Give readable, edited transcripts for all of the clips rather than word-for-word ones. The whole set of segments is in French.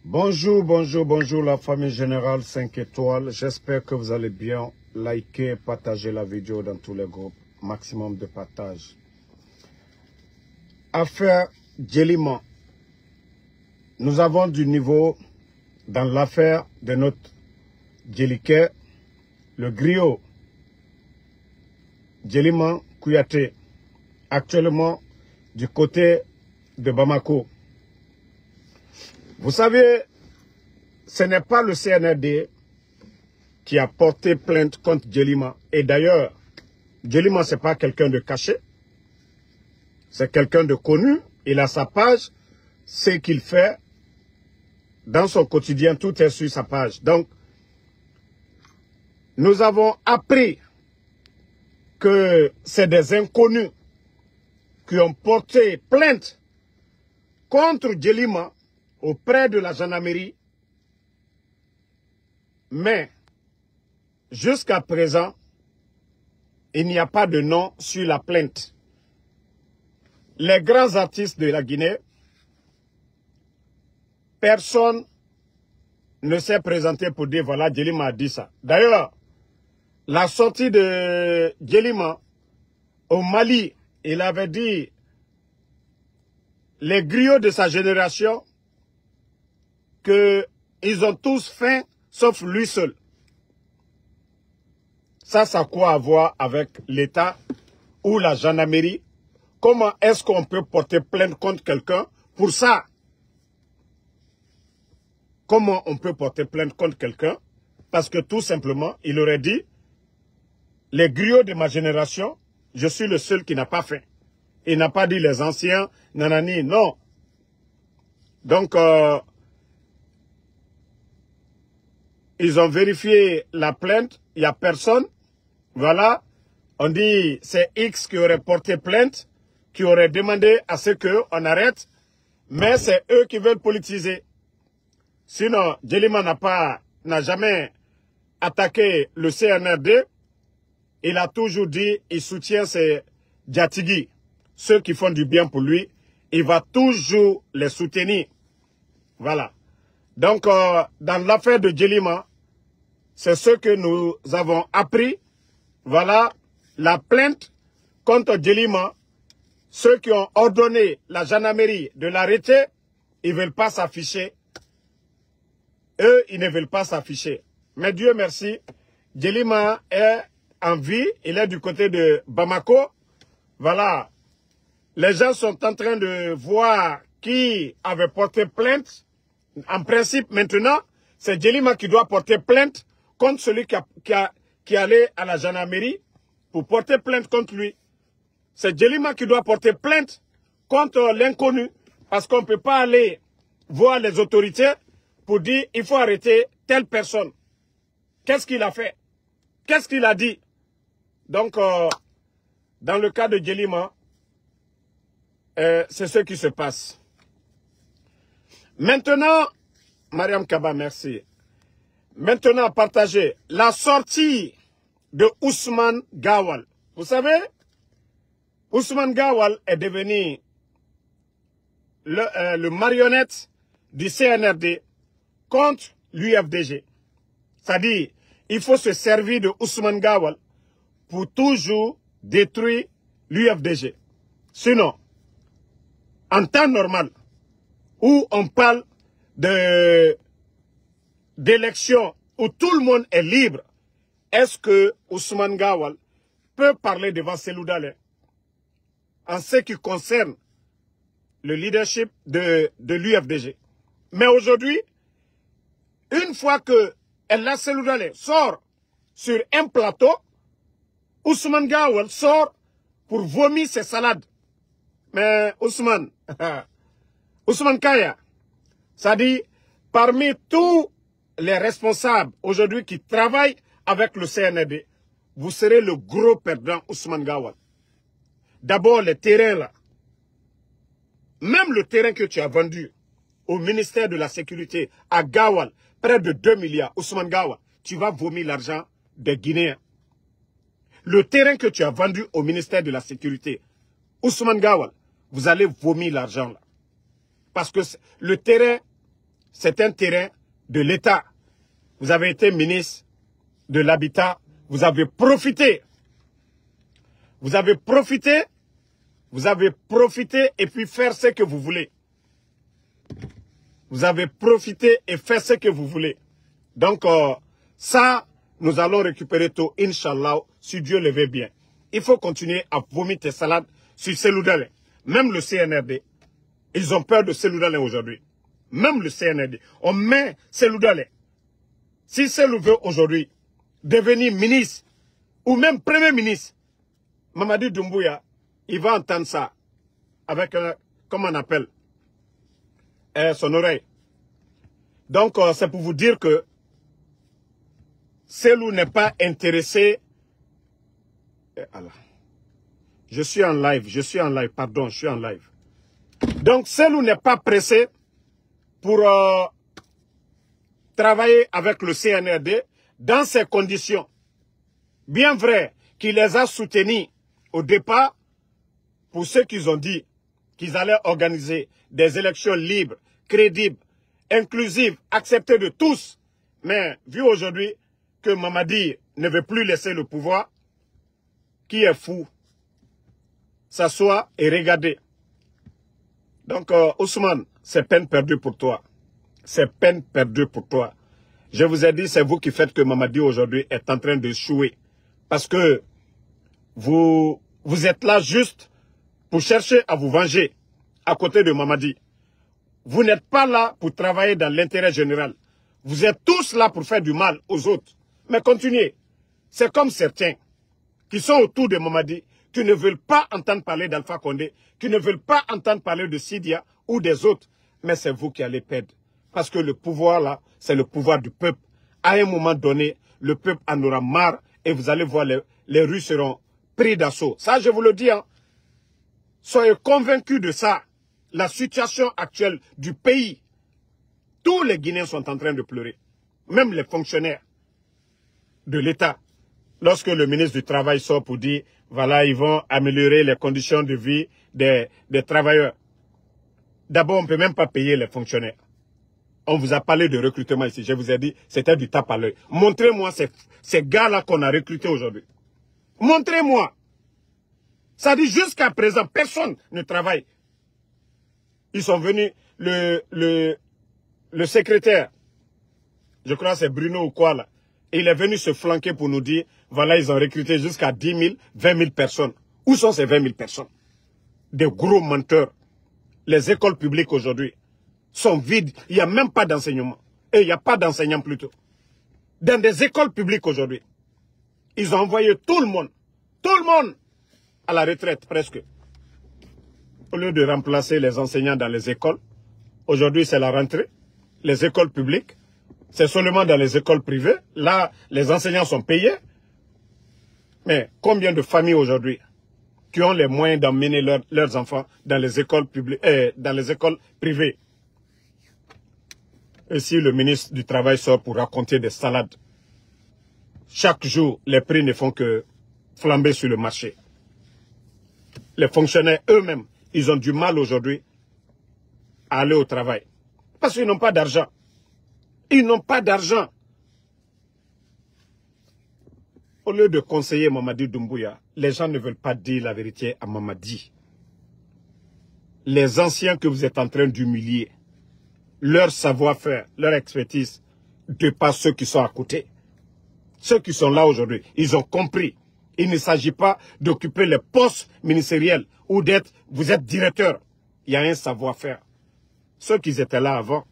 Bonjour, bonjour, bonjour la famille générale 5 étoiles. J'espère que vous allez bien. Likez, partagez la vidéo dans tous les groupes. Maximum de partage. Affaire Djelima. Nous avons du niveau dans l'affaire de notre Djeliké, le griot Djelima Kouyaté, actuellement du côté de Bamako. Vous savez, ce n'est pas le CNRD qui a porté plainte contre Djelima. Et d'ailleurs, Djelima, ce n'est pas quelqu'un de caché. C'est quelqu'un de connu. Il a sa page. Ce qu'il fait dans son quotidien, tout est sur sa page. Donc, nous avons appris que c'est des inconnus qui ont porté plainte contre Djelima auprès de la gendarmerie. Mais, jusqu'à présent, il n'y a pas de nom sur la plainte. Les grands artistes de la Guinée, personne ne s'est présenté pour dire voilà, Djelima a dit ça. D'ailleurs, la sortie de Djelima au Mali, il avait dit les griots de sa génération qu'ils ont tous faim sauf lui seul. Ça a quoi à voir avec l'État ou la gendarmerie? Comment est-ce qu'on peut porter plainte contre quelqu'un pour ça? Comment on peut porter plainte contre quelqu'un? Parce que tout simplement, il aurait dit, les griots de ma génération, je suis le seul qui n'a pas faim. Il n'a pas dit les anciens, nanani, non. Donc, ils ont vérifié la plainte, il n'y a personne. Voilà, on dit c'est X qui aurait porté plainte, qui aurait demandé à ce qu'on arrête, mais c'est eux qui veulent politiser. Sinon, Djelima n'a jamais attaqué le CNRD. Il a toujours dit il soutient ses Djatigui, ceux qui font du bien pour lui. Il va toujours les soutenir. Voilà. Donc, dans l'affaire de Djelima, c'est ce que nous avons appris. Voilà, la plainte contre Djelima. Ceux qui ont ordonné la gendarmerie de l'arrêter, ils ne veulent pas s'afficher. Eux, ils ne veulent pas s'afficher. Mais Dieu merci, Djelima est en vie. Il est du côté de Bamako. Voilà. Les gens sont en train de voir qui avait porté plainte. En principe, maintenant, c'est Djelima qui doit porter plainte contre celui qui allait à la gendarmerie pour porter plainte contre lui. C'est Djelima qui doit porter plainte contre l'inconnu parce qu'on ne peut pas aller voir les autorités pour dire il faut arrêter telle personne. Qu'est-ce qu'il a fait? Qu'est-ce qu'il a dit? Donc, dans le cas de Djelima, c'est ce qui se passe. Maintenant, Mariam Kaba, merci. Maintenant, partagez la sortie de Ousmane Gawal. Vous savez, Ousmane Gawal est devenu le marionnette du CNRD contre l'UFDG. C'est-à-dire, il faut se servir de Ousmane Gawal pour toujours détruire l'UFDG. Sinon, en temps normal, où on parle d'élections, où tout le monde est libre, est-ce que Ousmane Gawal peut parler devant Cellou Dalein en ce qui concerne le leadership de l'UFDG? Mais aujourd'hui, une fois que Cellou Dalein sort sur un plateau, Ousmane Gawal sort pour vomir ses salades. Mais Ousmane Kaya, ça dit, parmi tous les responsables aujourd'hui qui travaillent avec le CNRD, vous serez le gros perdant, Ousmane Gawal. D'abord, les terrains là. Même le terrain que tu as vendu au ministère de la Sécurité à Gawal, près de 2 milliards, Ousmane Gawal, tu vas vomir l'argent des Guinéens. Le terrain que tu as vendu au ministère de la Sécurité, Ousmane Gawal, vous allez vomir l'argent là. Parce que le terrain, c'est un terrain de l'État. Vous avez été ministre de l'Habitat, vous avez profité. Vous avez profité et puis faire ce que vous voulez. Vous avez profité et fait ce que vous voulez. Donc, ça, nous allons récupérer tôt, Inch'Allah, si Dieu le veut bien. Il faut continuer à vomir tes salades sur Seloudalé. Même le CNRD, ils ont peur de Seloudalé aujourd'hui. Même le CNRD. On met Seloudalé. Si Selou veut aujourd'hui devenir ministre ou même premier ministre, Mamadi Doumbouya, il va entendre ça avec, comment on appelle, son oreille. Donc, c'est pour vous dire que Selou n'est pas intéressé. Je suis en live, pardon, je suis en live. Donc, Selou n'est pas pressé pour travailler avec le CNRD dans ces conditions. Bien vrai qu'il les a soutenus au départ pour ceux qu'ils ont dit qu'ils allaient organiser des élections libres, crédibles, inclusives, acceptées de tous. Mais vu aujourd'hui que Mamadi ne veut plus laisser le pouvoir, qui est fou, s'assoit et regarder. Donc, Ousmane, c'est peine perdue pour toi. C'est peine perdue pour toi. Je vous ai dit, c'est vous qui faites que Mamadi aujourd'hui est en train d'échouer. Parce que vous êtes là juste pour chercher à vous venger à côté de Mamadi. Vous n'êtes pas là pour travailler dans l'intérêt général. Vous êtes tous là pour faire du mal aux autres. Mais continuez. C'est comme certains qui sont autour de Mamadi, qui ne veulent pas entendre parler d'Alpha Condé, qui ne veulent pas entendre parler de Sidia ou des autres. Mais c'est vous qui allez perdre. Parce que le pouvoir là, c'est le pouvoir du peuple. À un moment donné, le peuple en aura marre et vous allez voir les rues seront pris d'assaut. Ça, je vous le dis. Hein. Soyez convaincus de ça. La situation actuelle du pays, tous les Guinéens sont en train de pleurer. Même les fonctionnaires de l'État. Lorsque le ministre du Travail sort pour dire, voilà, ils vont améliorer les conditions de vie des travailleurs. D'abord, on ne peut même pas payer les fonctionnaires. On vous a parlé de recrutement ici. Je vous ai dit, c'était du tape à l'œil. Montrez-moi ces gars-là qu'on a recrutés aujourd'hui. Montrez-moi. Ça dit, jusqu'à présent, personne ne travaille. Ils sont venus, le secrétaire, je crois que c'est Bruno ou quoi là, il est venu se flanquer pour nous dire, voilà, ils ont recruté jusqu'à 10 000, 20 000 personnes. Où sont ces 20 000 personnes? Des gros menteurs. Les écoles publiques aujourd'hui sont vides. Il n'y a même pas d'enseignement. Et il n'y a pas d'enseignants plutôt. Dans des écoles publiques aujourd'hui, ils ont envoyé tout le monde à la retraite presque. Au lieu de remplacer les enseignants dans les écoles, aujourd'hui c'est la rentrée. Les écoles publiques, c'est seulement dans les écoles privées. Là, les enseignants sont payés. Mais combien de familles aujourd'hui qui ont les moyens d'emmener leurs enfants dans les écoles publiques, dans les écoles privées? Et si le ministre du Travail sort pour raconter des salades, chaque jour, les prix ne font que flamber sur le marché. Les fonctionnaires eux-mêmes, ils ont du mal aujourd'hui à aller au travail. Parce qu'ils n'ont pas d'argent. Ils n'ont pas d'argent. Au lieu de conseiller Mamadi Doumbouya, les gens ne veulent pas dire la vérité à Mamadi. Les anciens que vous êtes en train d'humilier, leur savoir-faire, leur expertise, dépasse ceux qui sont à côté. Ceux qui sont là aujourd'hui, ils ont compris. Il ne s'agit pas d'occuper les postes ministériels ou d'être, vous êtes directeur. Il y a un savoir-faire. Ceux qui étaient là avant,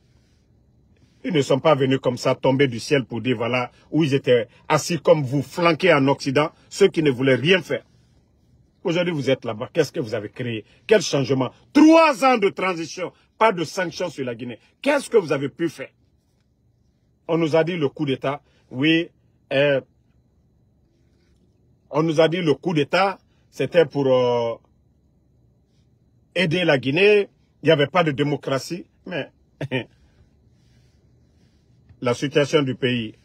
ils ne sont pas venus comme ça tomber du ciel pour dire voilà, où ils étaient assis comme vous, flanqués en Occident, ceux qui ne voulaient rien faire. Aujourd'hui, vous êtes là-bas. Qu'est-ce que vous avez créé? Quel changement? 3 ans de transition, pas de sanctions sur la Guinée. Qu'est-ce que vous avez pu faire? On nous a dit le coup d'État, oui, on nous a dit le coup d'État, c'était pour aider la Guinée, il n'y avait pas de démocratie, mais la situation du pays,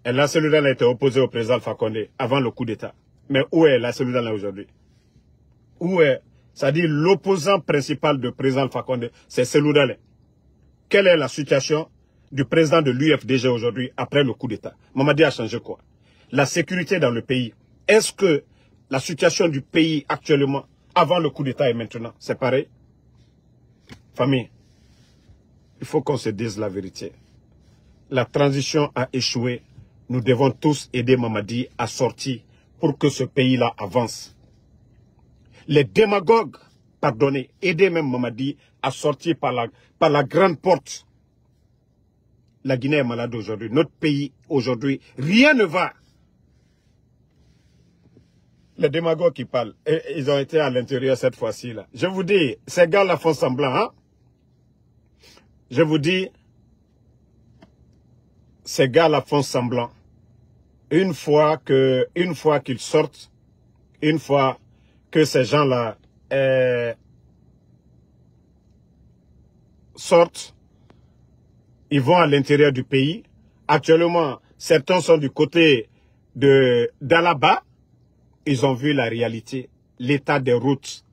la cellule a été opposée au président Alpha Condé avant le coup d'État. Mais où est la cellule aujourd'hui? Où est, c'est-à-dire l'opposant principal du président Alpha Condé, c'est Selou Dale. quelle est la situation du président de l'UFDG aujourd'hui après le coup d'État? Mamadi a changé quoi? La sécurité dans le pays. Est-ce que la situation du pays actuellement, avant le coup d'État et maintenant, c'est pareil? Famille, il faut qu'on se dise la vérité. La transition a échoué. Nous devons tous aider Mamadi à sortir pour que ce pays-là avance. Les démagogues, pardonnez, aidez même Mamadi à sortir par la grande porte. La Guinée est malade aujourd'hui. Notre pays, aujourd'hui, rien ne va. Les démagogues qui parlent, ils ont été à l'intérieur cette fois-ci. Je vous dis, ces gars-là font semblant. Hein? Je vous dis, ces gars-là font semblant. Une fois qu'ils sortent, une fois que ces gens-là sortent, ils vont à l'intérieur du pays. Actuellement, certains sont du côté d'Alaba. Ils ont vu la réalité, l'état des routes.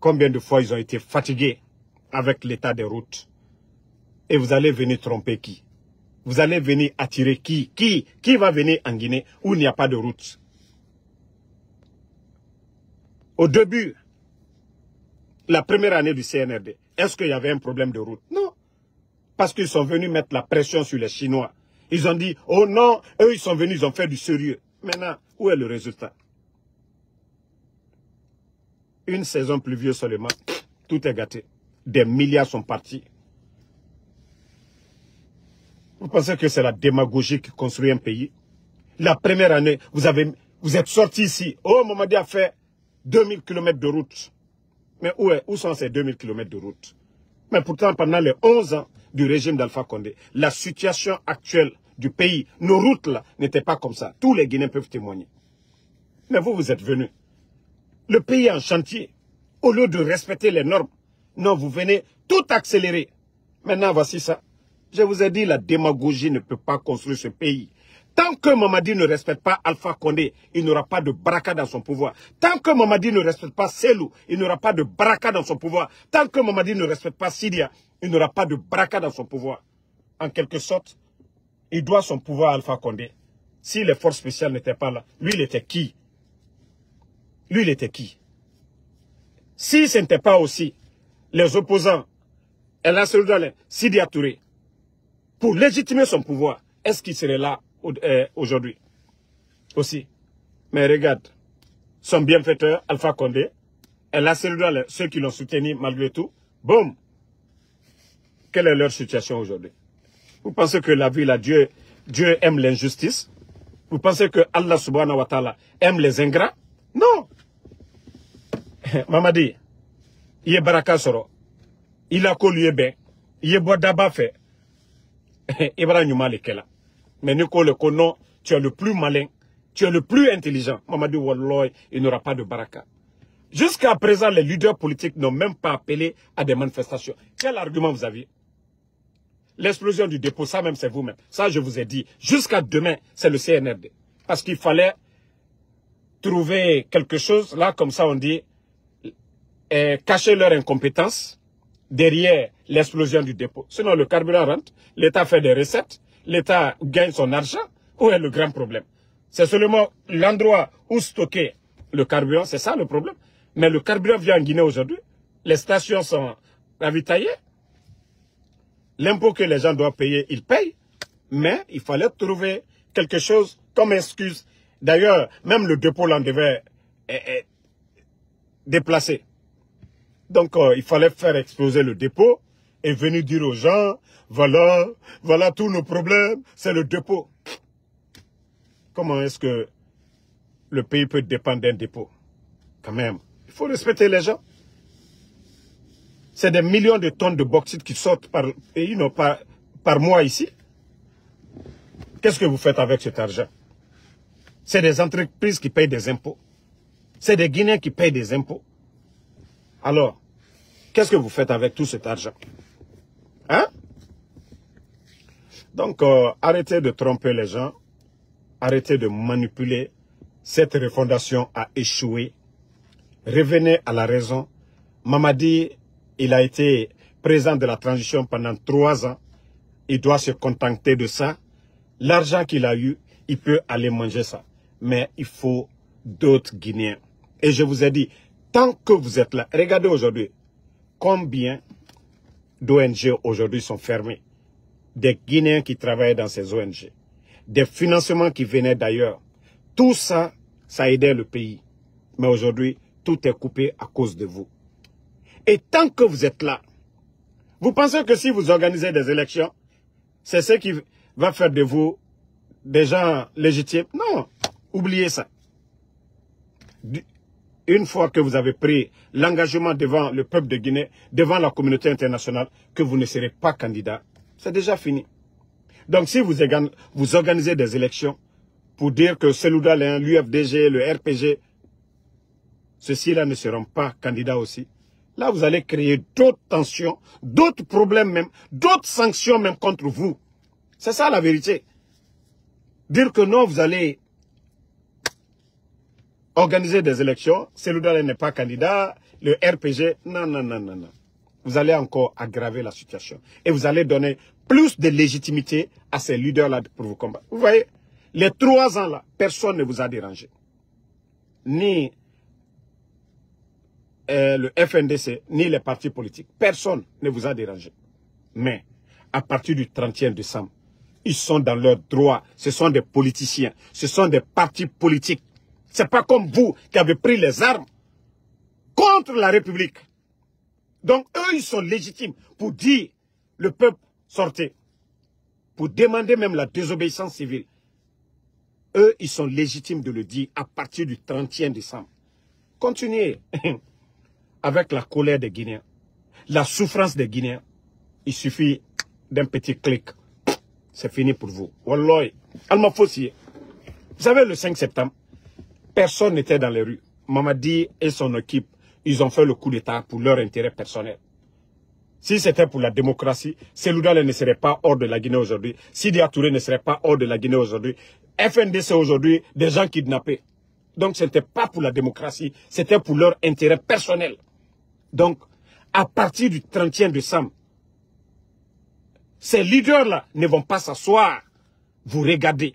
Combien de fois ils ont été fatigués avec l'état des routes. Et vous allez venir tromper qui? Vous allez venir attirer qui? Qui va venir en Guinée où il n'y a pas de route? Au début, la première année du CNRD, est-ce qu'il y avait un problème de route? Non. Parce qu'ils sont venus mettre la pression sur les Chinois. Ils ont dit, oh non, eux ils sont venus, ils ont fait du sérieux. Maintenant, où est le résultat? Une saison pluvieuse seulement, tout est gâté. Des milliards sont partis. Vous pensez que c'est la démagogie qui construit un pays? La première année, vous êtes sortis ici. Oh, Mamadi a fait 2000 km de route. Mais où sont ces 2000 km de route? Mais pourtant, pendant les 11 ans du régime d'Alpha Condé, la situation actuelle du pays, nos routes là, n'étaient pas comme ça. Tous les Guinéens peuvent témoigner. Mais vous êtes venus. Le pays est en chantier. Au lieu de respecter les normes, non, vous venez tout accélérer. Maintenant, voici ça. Je vous ai dit, la démagogie ne peut pas construire ce pays. Tant que Mamadi ne respecte pas Alpha Condé, il n'aura pas de baraka dans son pouvoir. Tant que Mamadi ne respecte pas Selou, il n'aura pas de baraka dans son pouvoir. Tant que Mamadi ne respecte pas Sidia, il n'aura pas de baraka dans son pouvoir. En quelque sorte, il doit son pouvoir à Alpha Condé. Si les forces spéciales n'étaient pas là, lui, il était qui? Lui, il était qui? Si ce n'était pas aussi les opposants, El Asseloudalé, Sidia Touré, pour légitimer son pouvoir, est-ce qu'il serait là aujourd'hui? Aussi. Mais regarde, son bienfaiteur, Alpha Condé, El Asseloudalé, ceux qui l'ont soutenu malgré tout, boum! Quelle est leur situation aujourd'hui? Vous pensez que la vie, là, Dieu aime l'injustice? Vous pensez que Allah subhanahu wa ta'ala aime les ingrats? Non! Mamadi, il est baraka soro. Il a collé bien. Il est bois d'aba fait. Ibrahim Malekela. Mais Nico le non, tu es le plus malin. Tu es le plus intelligent. Mamadi Walloy, il n'aura pas de baraka. Jusqu'à présent, les leaders politiques n'ont même pas appelé à des manifestations. Quel argument vous aviez? L'explosion du dépôt, ça même c'est vous-même. Ça je vous ai dit. Jusqu'à demain, c'est le CNRD. Parce qu'il fallait trouver quelque chose, là comme ça on dit, cacher leur incompétence derrière l'explosion du dépôt. Sinon le carburant rentre, l'État fait des recettes, l'État gagne son argent. Où est le grand problème? C'est seulement l'endroit où stocker le carburant, c'est ça le problème. Mais le carburant vient en Guinée aujourd'hui. Les stations sont ravitaillées. L'impôt que les gens doivent payer, ils payent. Mais il fallait trouver quelque chose comme excuse. D'ailleurs, même le dépôt l'en devait déplacer. Donc, il fallait faire exploser le dépôt et venir dire aux gens, voilà tous nos problèmes, c'est le dépôt. Comment est-ce que le pays peut dépendre d'un dépôt? Quand même, il faut respecter les gens. C'est des millions de tonnes de bauxite qui sortent par mois ici. Qu'est-ce que vous faites avec cet argent? C'est des entreprises qui payent des impôts. C'est des Guinéens qui payent des impôts. Alors, qu'est-ce que vous faites avec tout cet argent? Hein? Donc, arrêtez de tromper les gens. Arrêtez de manipuler. Cette refondation a échoué. Revenez à la raison. Mamadi, il a été président de la transition pendant 3 ans, il doit se contenter de ça. L'argent qu'il a eu, il peut aller manger ça. Mais il faut d'autres Guinéens. Et je vous ai dit, tant que vous êtes là, regardez aujourd'hui, combien d'ONG aujourd'hui sont fermées. Des Guinéens qui travaillent dans ces ONG. Des financements qui venaient d'ailleurs. Tout ça, ça aidait le pays. Mais aujourd'hui, tout est coupé à cause de vous. Et tant que vous êtes là, vous pensez que si vous organisez des élections, c'est ce qui va faire de vous des gens légitimes? Non, oubliez ça. Une fois que vous avez pris l'engagement devant le peuple de Guinée, devant la communauté internationale, que vous ne serez pas candidat, c'est déjà fini. Donc si vous organisez des élections pour dire que Seloudal, l'UFDG, le RPG, ceux-ci-là ne seront pas candidats aussi, là vous allez créer d'autres tensions, d'autres problèmes même, d'autres sanctions même contre vous. C'est ça la vérité. Dire que non, vous allez organiser des élections, Seloudal n'est pas candidat, le RPG, non, non, non, non, non. Vous allez encore aggraver la situation. Et vous allez donner plus de légitimité à ces leaders-là pour vous combattre. Vous voyez, les 3 ans-là, personne ne vous a dérangé. Ni le FNDC, ni les partis politiques. Personne ne vous a dérangé. Mais, à partir du 31 décembre, ils sont dans leurs droits. Ce sont des politiciens. Ce sont des partis politiques. C'est pas comme vous qui avez pris les armes contre la République. Donc, eux, ils sont légitimes pour dire le peuple sortez. Pour demander même la désobéissance civile. Eux, ils sont légitimes de le dire à partir du 31 décembre. Continuez avec la colère des Guinéens, la souffrance des Guinéens. Il suffit d'un petit clic. C'est fini pour vous. Wallahi, Alma Fossi. Vous savez, le 5 septembre, personne n'était dans les rues. Mamadi et son équipe, ils ont fait le coup d'État pour leur intérêt personnel. Si c'était pour la démocratie, Seloudal ne serait pas hors de la Guinée aujourd'hui. Sidya Touré ne serait pas hors de la Guinée aujourd'hui. FNDC aujourd'hui, des gens kidnappés. Donc ce n'était pas pour la démocratie, c'était pour leur intérêt personnel. Donc, à partir du 31 décembre, ces leaders-là ne vont pas s'asseoir, vous regarder.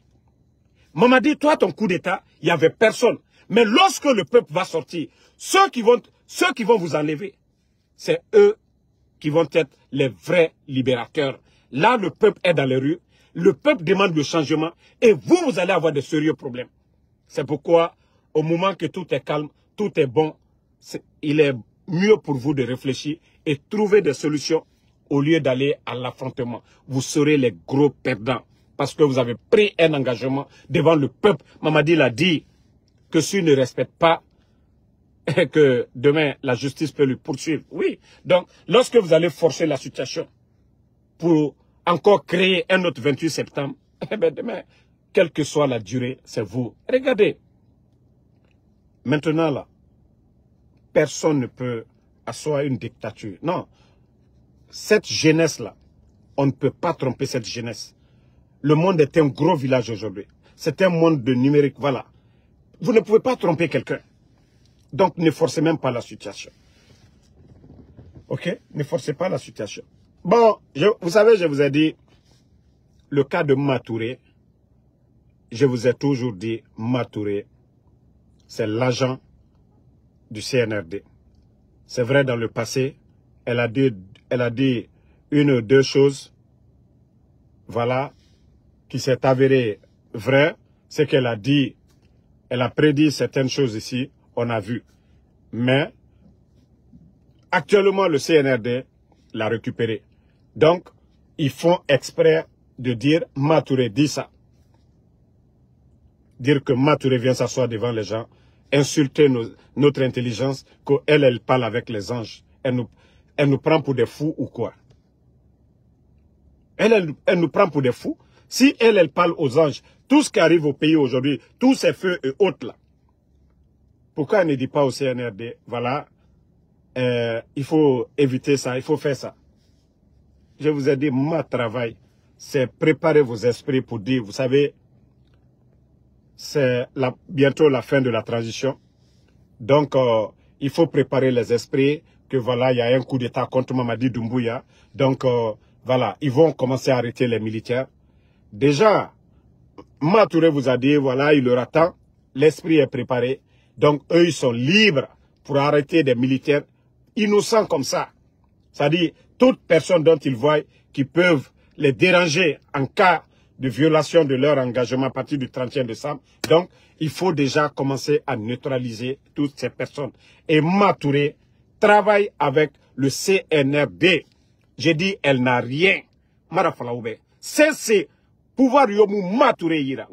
Mamadi, toi, ton coup d'État, il n'y avait personne. Mais lorsque le peuple va sortir, ceux qui vont vous enlever, c'est eux qui vont être les vrais libérateurs. Là, le peuple est dans les rues, le peuple demande le changement et vous allez avoir de sérieux problèmes. C'est pourquoi, au moment que tout est calme, tout est bon, il est mieux pour vous de réfléchir et trouver des solutions au lieu d'aller à l'affrontement. Vous serez les gros perdants parce que vous avez pris un engagement devant le peuple. Mamadi l'a dit que s'il ne respecte pas, et que demain la justice peut lui poursuivre. Oui, donc lorsque vous allez forcer la situation pour encore créer un autre 28 septembre, eh bien demain, quelle que soit la durée, c'est vous. Regardez, maintenant là, personne ne peut asseoir une dictature. Non, cette jeunesse-là, on ne peut pas tromper cette jeunesse. Le monde est un gros village aujourd'hui. C'est un monde de numérique, voilà. Vous ne pouvez pas tromper quelqu'un. Donc, ne forcez même pas la situation. Ok? Ne forcez pas la situation. Bon, vous savez, je vous ai dit, le cas de Matouré, je vous ai toujours dit, Matouré, c'est l'agent du CNRD. C'est vrai, dans le passé, elle a dit une ou deux choses, voilà, qui s'est avéré vrai. Ce qu'elle a dit, elle a prédit certaines choses ici, on a vu. Mais, actuellement, le CNRD l'a récupéré. Donc, ils font exprès de dire, Matouré dit ça. Dire que Matouré vient s'asseoir devant les gens, insulter notre intelligence, qu'elle, elle parle avec les anges. Elle nous prend pour des fous ou quoi? Elle nous prend pour des fous. Si elle parle aux anges, tout ce qui arrive au pays aujourd'hui, tous ces feux et autres là, pourquoi elle ne dit pas au CNRD, voilà, il faut éviter ça, il faut faire ça. Je vous ai dit, mon travail, c'est préparer vos esprits pour dire, vous savez, c'est bientôt la fin de la transition. Donc, il faut préparer les esprits que voilà, il y a un coup d'État contre Mamadi Doumbouya. Donc, voilà, ils vont commencer à arrêter les militaires. Déjà, Matouré vous a dit, voilà, il leur attend, l'esprit est préparé. Donc, eux, ils sont libres pour arrêter des militaires innocents comme ça. C'est-à-dire, toute personne dont ils voient qui peuvent les déranger en cas de violation de leur engagement à partir du 31 décembre. Donc, il faut déjà commencer à neutraliser toutes ces personnes. Et Matouré travaille avec le CNRD. J'ai dit, elle n'a rien. C'est pouvoir yomu Matouré ira.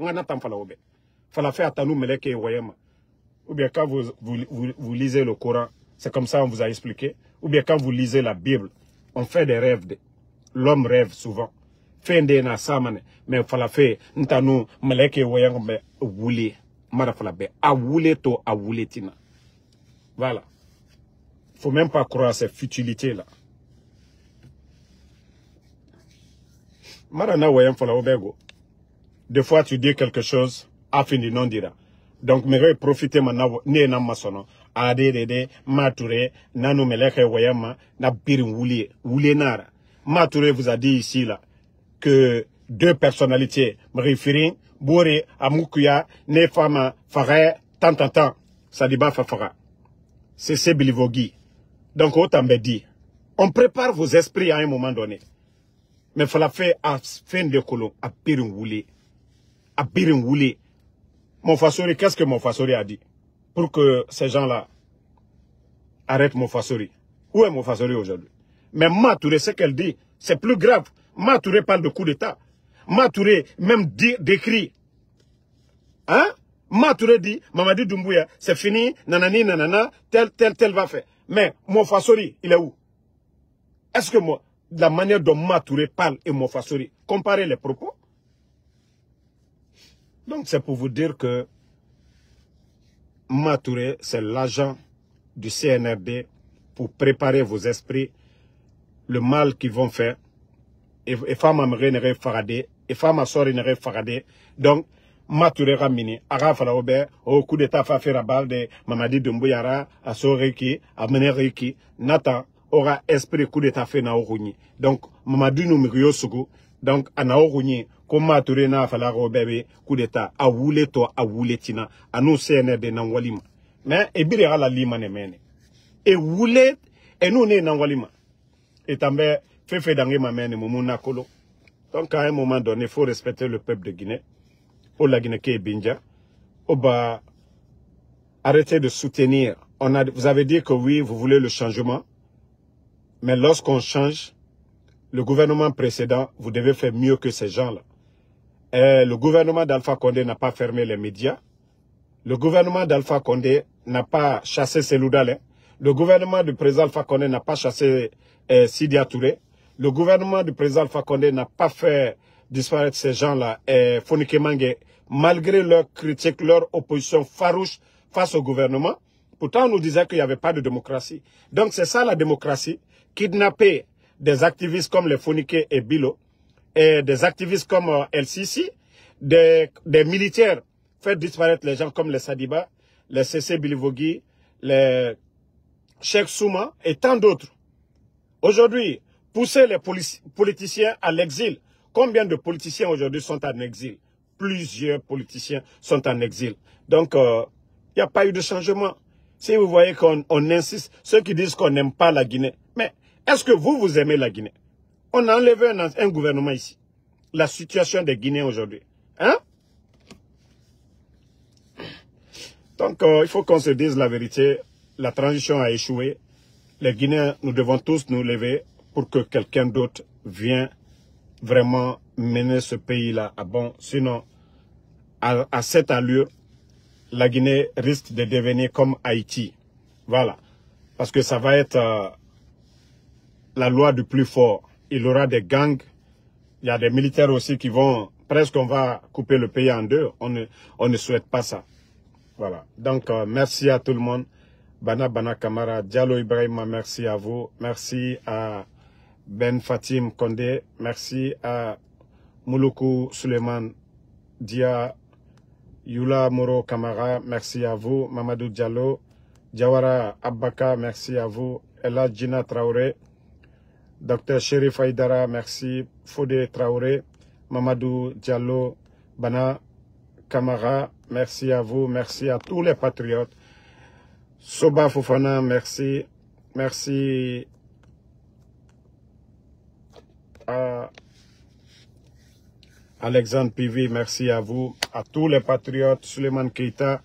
Fala fait atanu meleke wayema. Ou bien quand vous lisez le Coran, c'est comme ça on vous a expliqué. Ou bien quand vous lisez la Bible, on fait des rêves. L'homme rêve souvent. Fende na samane. Mais fala fait ntanu meleke wayema be wuli. Mara fala be a wule to a wule tina. Voilà. Faut même pas croire à ces futilités là. Marana wayem fala obego. Des fois tu dis quelque chose, afin non dira. Donc, je vais profiter maintenant, na masono, adede, Matouré, nano meleke wayama, na birin woulié nara. Matouré vous a dit ici, là, que deux personnalités, Marie-Firin, Bouré, Amoukuya, Nefama, Faré, tant, Sadiba Fafara. C'est Bilivogi. Donc, autant me dit, on prépare vos esprits à un moment donné. Mais il faut la faire à fin de colon, à birin woulié. À birin woulié. Mofasori, qu'est-ce que Mofasori a dit pour que ces gens-là arrêtent Mofasori? Où est Mofasori aujourd'hui? Mais Matouré, ce qu'elle dit, c'est plus grave. Matouré parle de coup d'État. Matouré même décrit. Hein? Matouré dit, Mamadi Doumbouya, c'est fini, nanani, nanana, tel va faire. Mais Mofasori, il est où? Est-ce que moi, la manière dont Matouré parle et Mofasori, comparez les propos? Donc, c'est pour vous dire que Matouré, c'est l'agent du CNRD pour préparer vos esprits, le mal qu'ils vont faire. Et femme amere nere faradé, et femme asori nere faradé. Donc, Matouré ramini, ara falaobe, au coup d'état fa faire de Mamadi Doumbouya, à Soreki, à Menereki, Nathan aura esprit coup d'état fait na oruni. Donc, Mamadi Noumirio Sougou, donc, à Naoruni, comme Matouré na falaro bébé, coup d'état, à woulé to, à woulé tina, à nous CNRD nan walima. Mais, et birera la lima ne mene. Et woulé, et nous ne nan walima. Et tambe, fait d'angé ma mène, moumouna kolo. Donc, à un moment donné, il faut respecter le peuple de Guinée. Au la Guinée qui est Binja. Au bas, arrêtez de soutenir. Vous avez dit que oui, vous voulez le changement. Mais lorsqu'on change, le gouvernement précédent, vous devez faire mieux que ces gens-là. Le gouvernement d'Alpha Condé n'a pas fermé les médias. Le gouvernement d'Alpha Condé n'a pas chassé Seloudalé. Le gouvernement du président Alpha Condé n'a pas chassé Sidia Touré. Le gouvernement du président Alpha Condé n'a pas fait disparaître ces gens-là, Fonike Mange, malgré leurs critiques, leur opposition farouche face au gouvernement. Pourtant, on nous disait qu'il n'y avait pas de démocratie. Donc, c'est ça la démocratie. Kidnapper des activistes comme les Fonike et Bilo, et des activistes comme El Sisi, des militaires, faire disparaître les gens comme les Sadiba, les CC Bilivogi, les Cheikh Souma et tant d'autres. Aujourd'hui, pousser les politiciens à l'exil. Combien de politiciens aujourd'hui sont en exil? Plusieurs politiciens sont en exil. Donc, il n'y a pas eu de changement. Si vous voyez qu'on insiste, ceux qui disent qu'on n'aime pas la Guinée, mais est-ce que vous aimez la Guinée? On a enlevé un gouvernement ici. La situation des Guinéens aujourd'hui. Hein? Donc, il faut qu'on se dise la vérité. La transition a échoué. Les Guinéens, nous devons tous nous lever pour que quelqu'un d'autre vienne vraiment mener ce pays-là à bon. Sinon, à cette allure, la Guinée risque de devenir comme Haïti. Voilà. Parce que ça va être la loi du plus fort. Il y aura des gangs. Il y a des militaires aussi qui vont... Presque on va couper le pays en deux. On ne souhaite pas ça. Voilà. Donc, merci à tout le monde. Bana Kamara, Diallo Ibrahima, merci à vous. Merci à Ben Fatim Kondé. Merci à Mouloukou Suleiman Dia, Yula Moro Kamara, merci à vous. Mamadou Diallo, Diawara Abbaka, merci à vous. Ella Gina Traoré, Dr Sherif Aïdara, merci, Fodé Traoré, Mamadou Diallo, Bana Kamara, merci à vous, merci à tous les patriotes. Soba Fofana, merci, merci à Alexandre Pivi, merci à vous, à tous les patriotes, Suleiman Keita,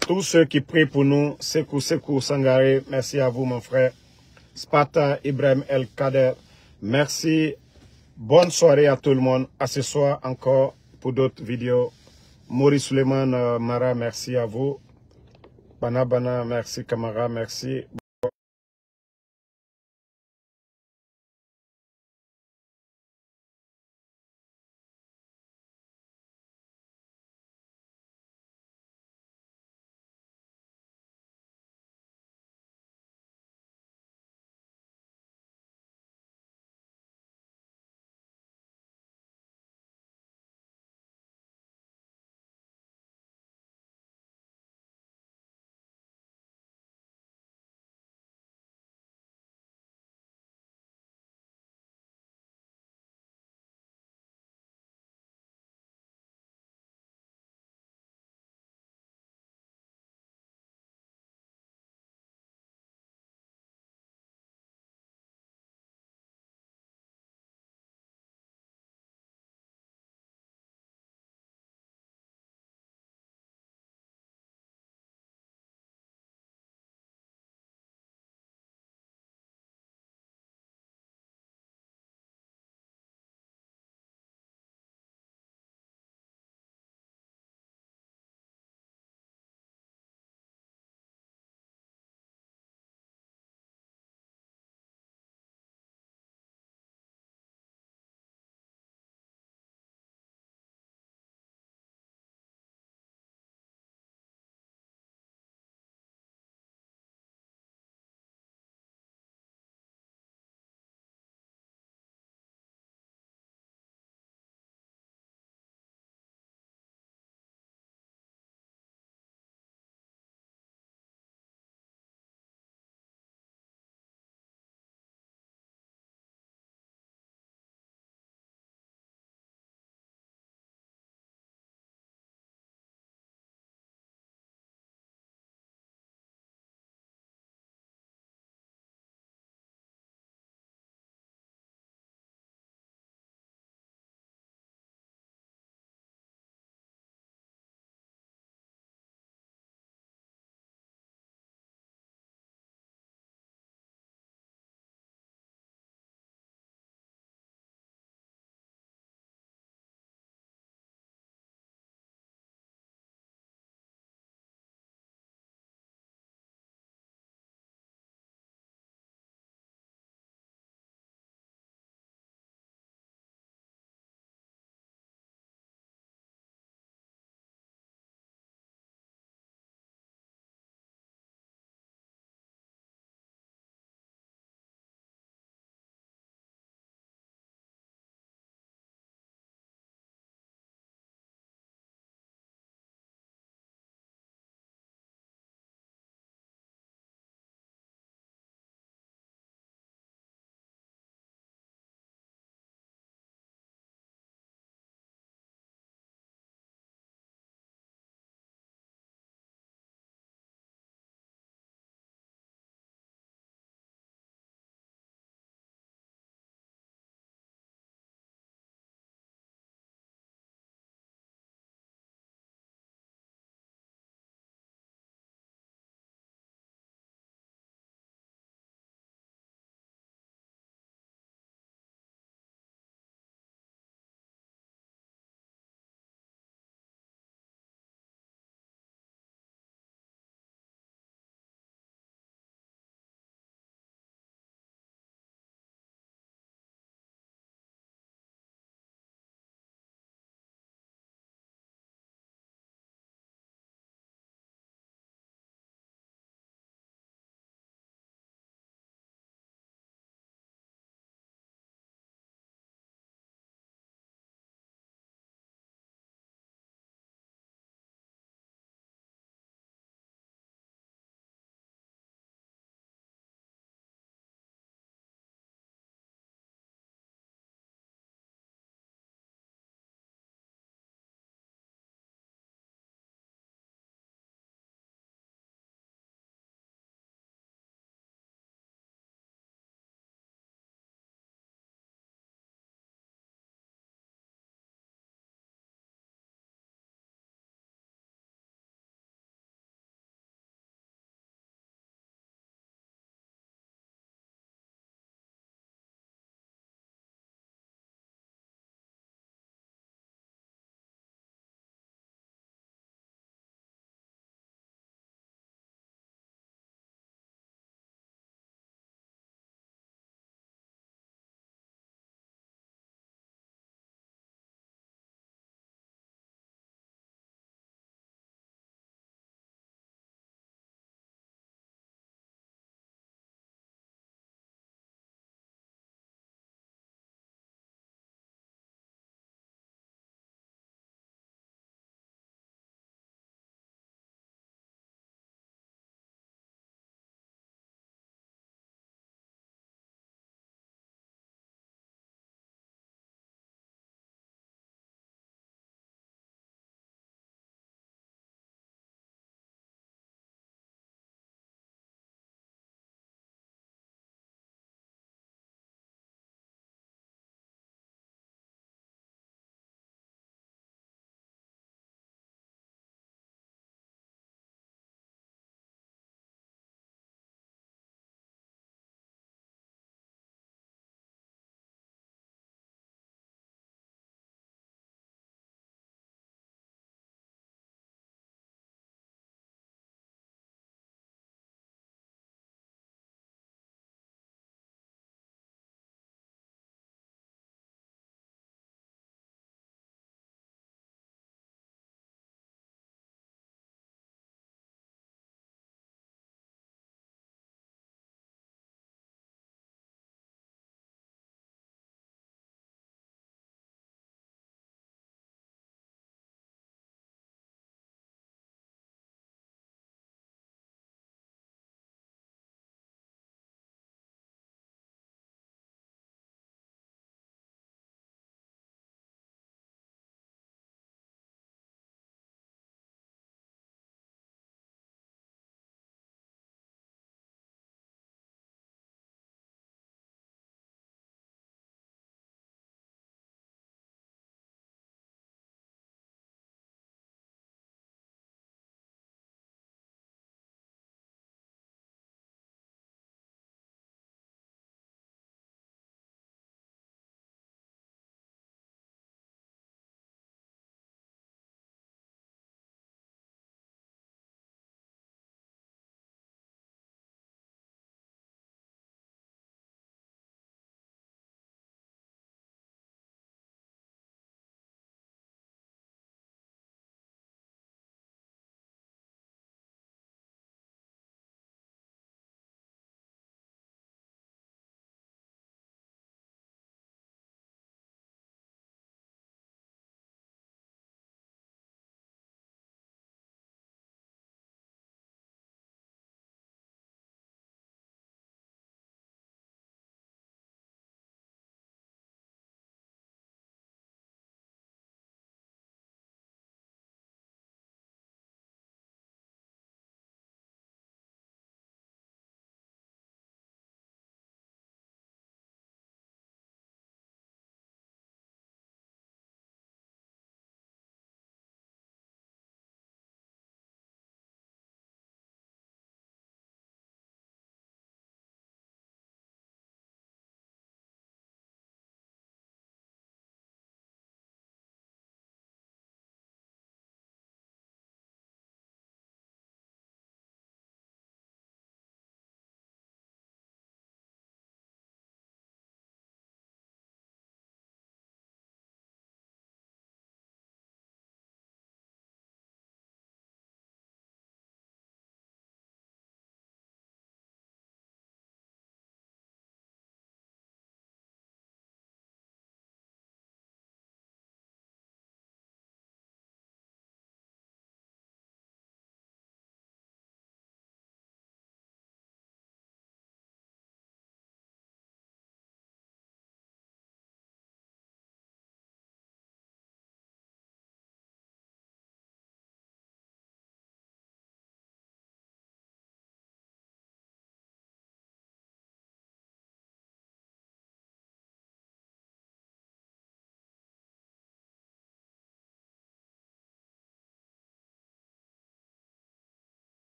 tous ceux qui prient pour nous, Sekou Sangare, merci à vous mon frère, Spata Ibrahim El Kader, merci, bonne soirée à tout le monde, à ce soir encore pour d'autres vidéos. Maurice Suleiman Mara, merci à vous, Bana, merci Kamara, merci.